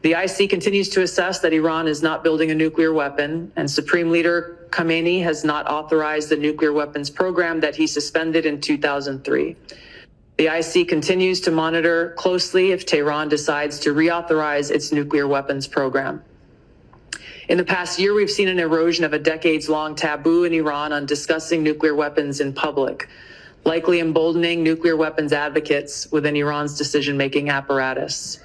The IC continues to assess that Iran is not building a nuclear weapon, and Supreme Leader Khamenei has not authorized the nuclear weapons program that he suspended in 2003. The IC continues to monitor closely if Tehran decides to reauthorize its nuclear weapons program. In the past year, we've seen an erosion of a decades-long taboo in Iran on discussing nuclear weapons in public, likely emboldening nuclear weapons advocates within Iran's decision-making apparatus.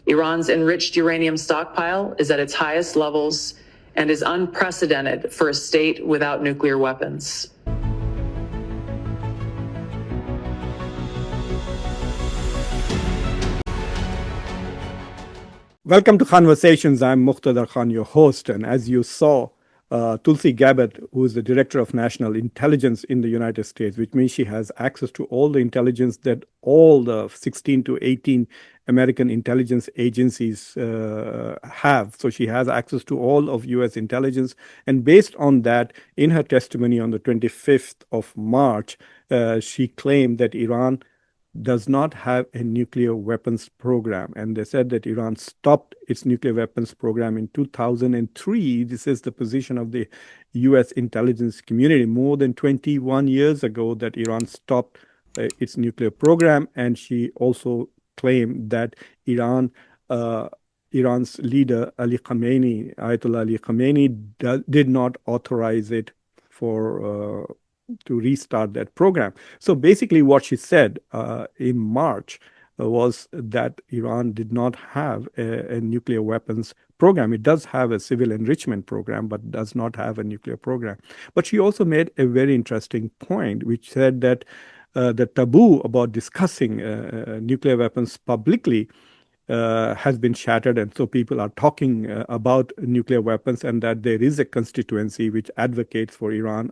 Iran's enriched uranium stockpile is at its highest levels and is unprecedented for a state without nuclear weapons. Welcome to Khanversations. I'm Muqtedar Khan, your host. And as you saw, Tulsi Gabbard, who is the Director of National Intelligence in the United States, which means she has access to all the intelligence that all the 16 to 18 American intelligence agencies have. So she has access to all of U.S. intelligence. And based on that, in her testimony on the 25th of March, she claimed that Iran does not have a nuclear weapons program. And they said that Iran stopped its nuclear weapons program in 2003. This is the position of the U.S. intelligence community more than 21 years ago that Iran stopped its nuclear program. And she also claimed that Iran's leader, Ayatollah Ali Khamenei, did not authorize it for to restart that program. So basically what she said in March was that Iran did not have a nuclear weapons program. It does have a civil enrichment program, but does not have a nuclear program. But she also made a very interesting point, which said that the taboo about discussing nuclear weapons publicly has been shattered, and so people are talking about nuclear weapons, and that there is a constituency which advocates for Iran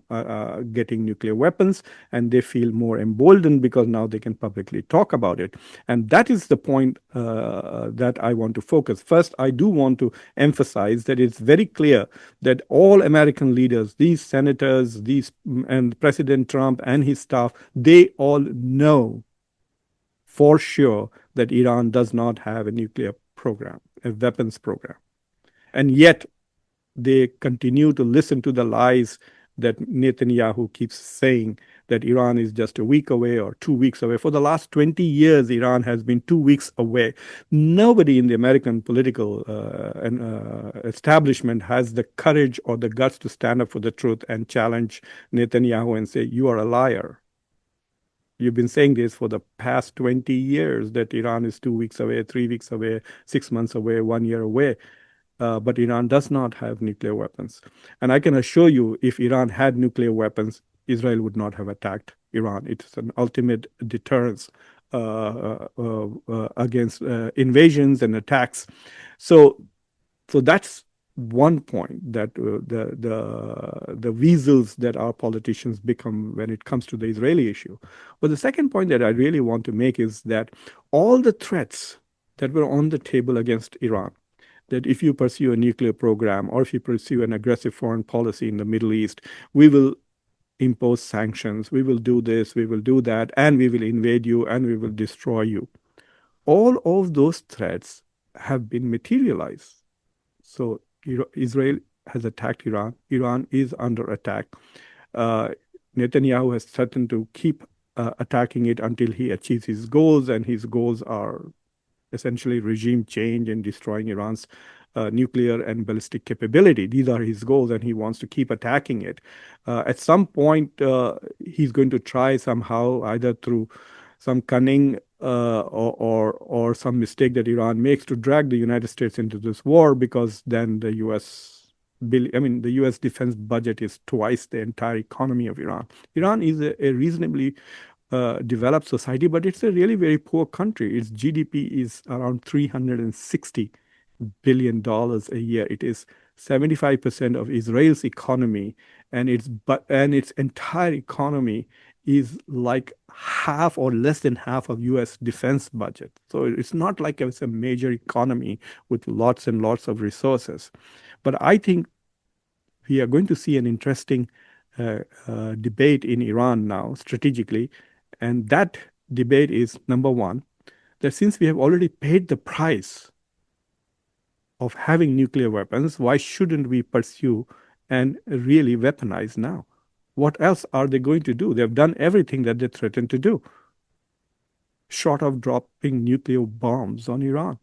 getting nuclear weapons, and they feel more emboldened because now they can publicly talk about it. And that is the point that I want to focus. First, I do want to emphasize that it's very clear that all American leaders, these senators, and President Trump and his staff, they all know for sure that Iran does not have a nuclear program, a weapons program. And yet they continue to listen to the lies that Netanyahu keeps saying, that Iran is just a week away or 2 weeks away. For the last 20 years, Iran has been 2 weeks away. Nobody in the American political establishment has the courage or the guts to stand up for the truth and challenge Netanyahu and say, you are a liar. You've been saying this for the past 20 years, that Iran is 2 weeks away, 3 weeks away, 6 months away, 1 year away. But Iran does not have nuclear weapons. And I can assure you, if Iran had nuclear weapons, Israel would not have attacked Iran. It's an ultimate deterrence against invasions and attacks. So that's one point, that the weasels that our politicians become when it comes to the Israeli issue. But the second point that I really want to make is that all the threats that were on the table against Iran, that if you pursue a nuclear program or if you pursue an aggressive foreign policy in the Middle East, we will impose sanctions, we will do this, we will do that, and we will invade you and we will destroy you. All of those threats have been materialized. So Israel has attacked Iran. Iran is under attack. Netanyahu has threatened to keep attacking it until he achieves his goals, and his goals are essentially regime change and destroying Iran's nuclear and ballistic capability. These are his goals, and he wants to keep attacking it. At some point, he's going to try somehow, either through some cunning or some mistake that Iran makes, to drag the United States into this war, because then the U.S. defense budget is twice the entire economy of Iran. Iran is a reasonably developed society, but it's a really very poor country. Its GDP is around $360 billion a year. It is 75% of Israel's economy, and its entire economy is like half or less than half of U.S. defense budget. So it's not like it's a major economy with lots and lots of resources. But I think we are going to see an interesting debate in Iran now, strategically. And that debate is, number one, that since we have already paid the price of having nuclear weapons, why shouldn't we pursue and really weaponize now? What else are they going to do? They've done everything that they threatened to do, short of dropping nuclear bombs on Iran.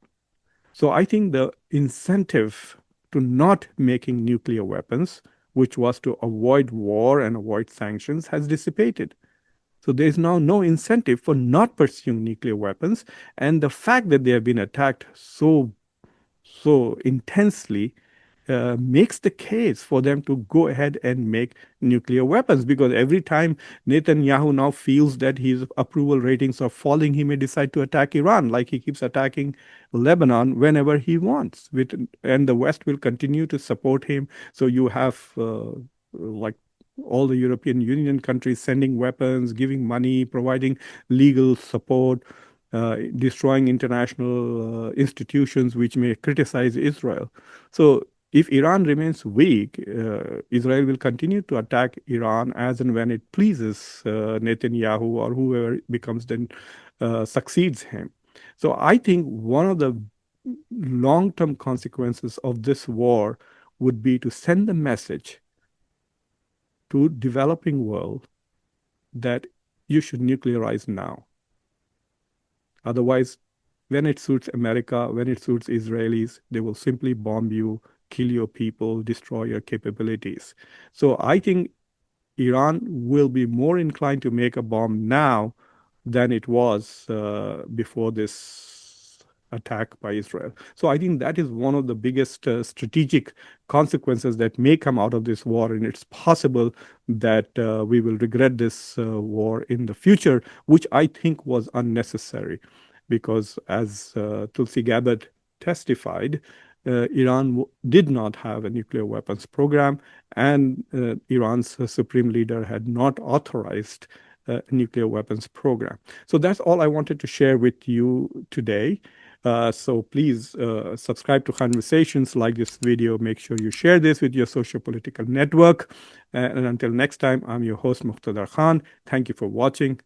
So I think the incentive to not making nuclear weapons, which was to avoid war and avoid sanctions, has dissipated. So there is now no incentive for not pursuing nuclear weapons. And the fact that they have been attacked so intensely makes the case for them to go ahead and make nuclear weapons, because every time Netanyahu now feels that his approval ratings are falling, he may decide to attack Iran, like he keeps attacking Lebanon whenever he wants. And the West will continue to support him. So you have like all the European Union countries sending weapons, giving money, providing legal support, destroying international institutions which may criticize Israel. So if Iran remains weak, Israel will continue to attack Iran as and when it pleases Netanyahu or whoever becomes then succeeds him. So I think one of the long-term consequences of this war would be to send a message to developing world that you should nuclearize now. Otherwise, when it suits America, when it suits Israelis, they will simply bomb you, kill your people, destroy your capabilities. So I think Iran will be more inclined to make a bomb now than it was before this attack by Israel. So I think that is one of the biggest strategic consequences that may come out of this war, and it's possible that we will regret this war in the future, which I think was unnecessary, because as Tulsi Gabbard testified, Iran did not have a nuclear weapons program, and Iran's supreme leader had not authorized a nuclear weapons program. So that's all I wanted to share with you today. So please subscribe to Khanversations, like this video, make sure you share this with your social political network. And until next time, I'm your host, Muqtedar Khan. Thank you for watching.